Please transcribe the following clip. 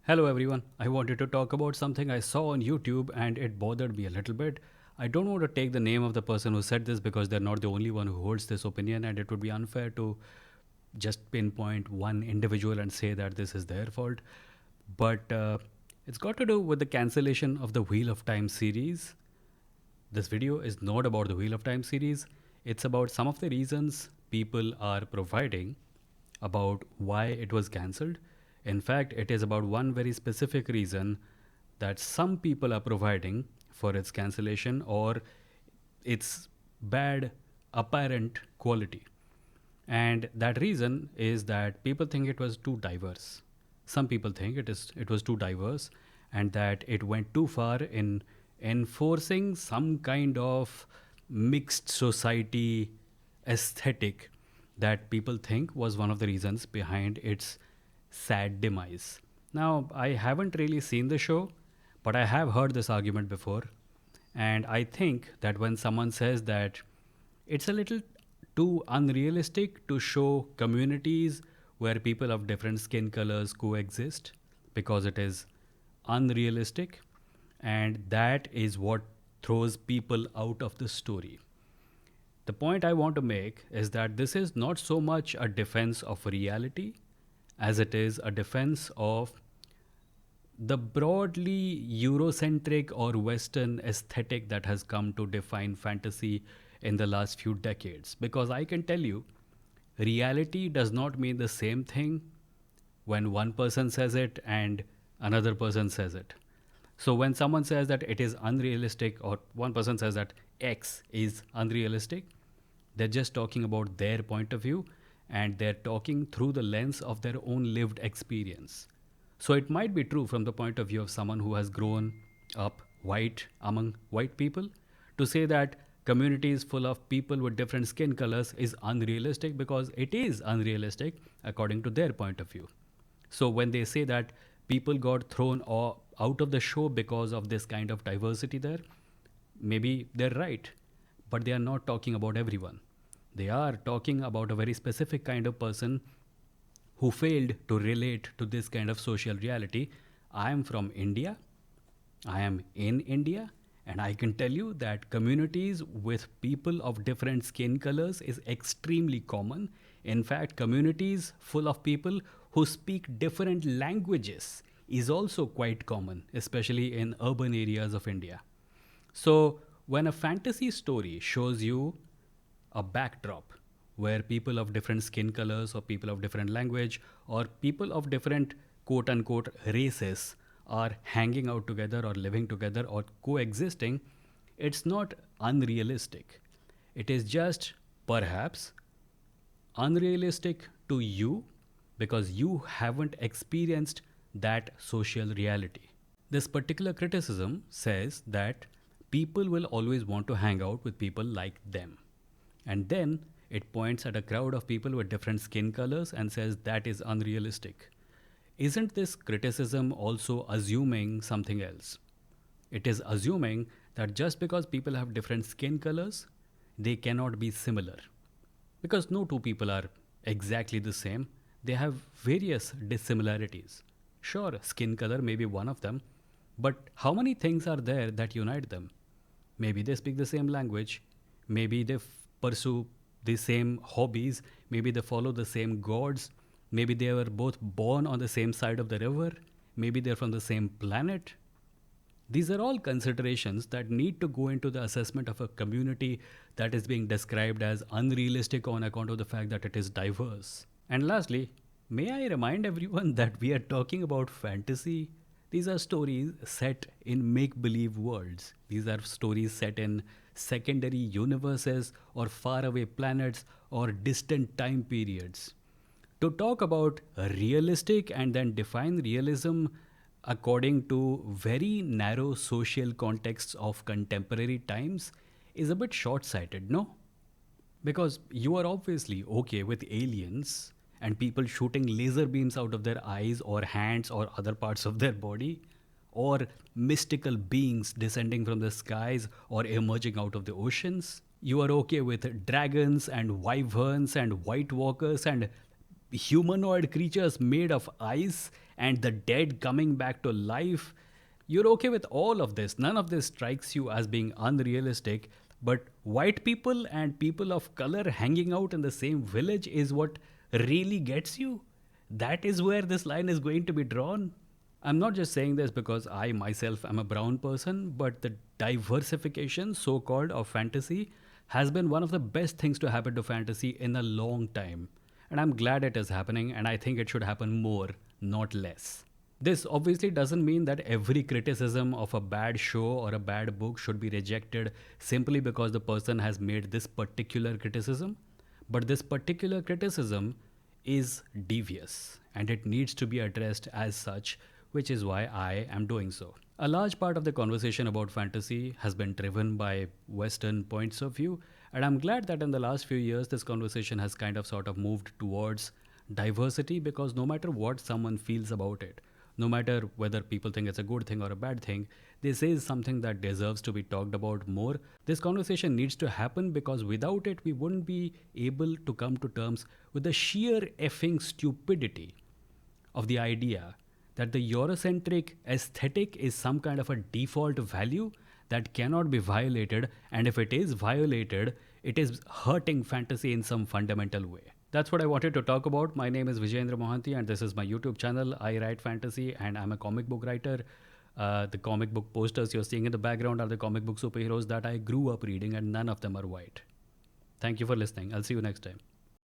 Hello everyone. I wanted to talk about something I saw on YouTube and it bothered me a little bit. I don't want to take the name of the person who said this because they're not the only one who holds this opinion, and it would be unfair to just pinpoint one individual and say that this is their fault. But it's got to do with the cancellation of the Wheel of Time series. This video is not about the Wheel of Time series, it's about some of the reasons people are providing about why it was cancelled. In fact, it is about one very specific reason that some people are providing for its cancellation or its bad apparent quality. And that reason is that people think it was too diverse. Some people think it was too diverse and that it went too far in enforcing some kind of mixed society aesthetic that people think was one of the reasons behind its sad demise. Now, I haven't really seen the show, but I have heard this argument before. And I think that when someone says that it's a little too unrealistic to show communities where people of different skin colors coexist because it is unrealistic, and that is what throws people out of the story. The point I want to make is that this is not so much a defense of reality as it is a defense of the broadly Eurocentric or Western aesthetic that has come to define fantasy in the last few decades. Because I can tell you, reality does not mean the same thing when one person says it and another person says it. So when someone says that it is unrealistic, or one person says that X is unrealistic, they're just talking about their point of view and they're talking through the lens of their own lived experience. So it might be true from the point of view of someone who has grown up white among white people to say that communities full of people with different skin colors is unrealistic because it is unrealistic according to their point of view. So when they say that people got thrown out of the show because of this kind of diversity there, maybe they're right, but they are not talking about everyone. They are talking about a very specific kind of person who failed to relate to this kind of social reality. I am from India. I am in India. And I can tell you that communities with people of different skin colors is extremely common. In fact, communities full of people who speak different languages is also quite common, especially in urban areas of India. So, when a fantasy story shows you a backdrop where people of different skin colors or people of different language or people of different quote unquote races are hanging out together or living together or coexisting, it's not unrealistic. It is just perhaps unrealistic to you because you haven't experienced that social reality. This particular criticism says that people will always want to hang out with people like them. And then it points at a crowd of people with different skin colors and says that is unrealistic. Isn't this criticism also assuming something else? It is assuming that just because people have different skin colors, they cannot be similar. Because no two people are exactly the same, they have various dissimilarities. Sure, skin color may be one of them, but how many things are there that unite them? Maybe they speak the same language, maybe they pursue the same hobbies, maybe they follow the same gods, maybe they were both born on the same side of the river, maybe they're from the same planet. These are all considerations that need to go into the assessment of a community that is being described as unrealistic on account of the fact that it is diverse. And lastly, may I remind everyone that we are talking about fantasy? These are stories set in make believe worlds. These are stories set in secondary universes or faraway planets or distant time periods. To talk about realistic and then define realism according to very narrow social contexts of contemporary times is a bit short sighted, no? Because you are obviously okay with aliens and people shooting laser beams out of their eyes or hands or other parts of their body, or mystical beings descending from the skies or emerging out of the oceans. You are okay with dragons and wyverns and white walkers and humanoid creatures made of ice and the dead coming back to life. You're okay with all of this. None of this strikes you as being unrealistic. But white people and people of color hanging out in the same village is what really gets you. That is where this line is going to be drawn. I'm not just saying this because I myself am a brown person, but the diversification, so called, of fantasy has been one of the best things to happen to fantasy in a long time. And I'm glad it is happening, and I think it should happen more, not less. This obviously doesn't mean that every criticism of a bad show or a bad book should be rejected simply because the person has made this particular criticism. But this particular criticism is devious and it needs to be addressed as such, which is why I am doing so. A large part of the conversation about fantasy has been driven by Western points of view, and I'm glad that in the last few years this conversation has kind of sort of moved towards diversity, because no matter what someone feels about it, no matter whether people think it's a good thing or a bad thing, this is something that deserves to be talked about more. This conversation needs to happen because without it, we wouldn't be able to come to terms with the sheer effing stupidity of the idea that the Eurocentric aesthetic is some kind of a default value that cannot be violated, and if it is violated, it is hurting fantasy in some fundamental way. That's what I wanted to talk about. My name is Vijayendra Mohanty, and this is my YouTube channel. I write fantasy, and I'm a comic book writer. The comic book posters you're seeing in the background are the comic book superheroes that I grew up reading, and none of them are white. Thank you for listening. I'll see you next time.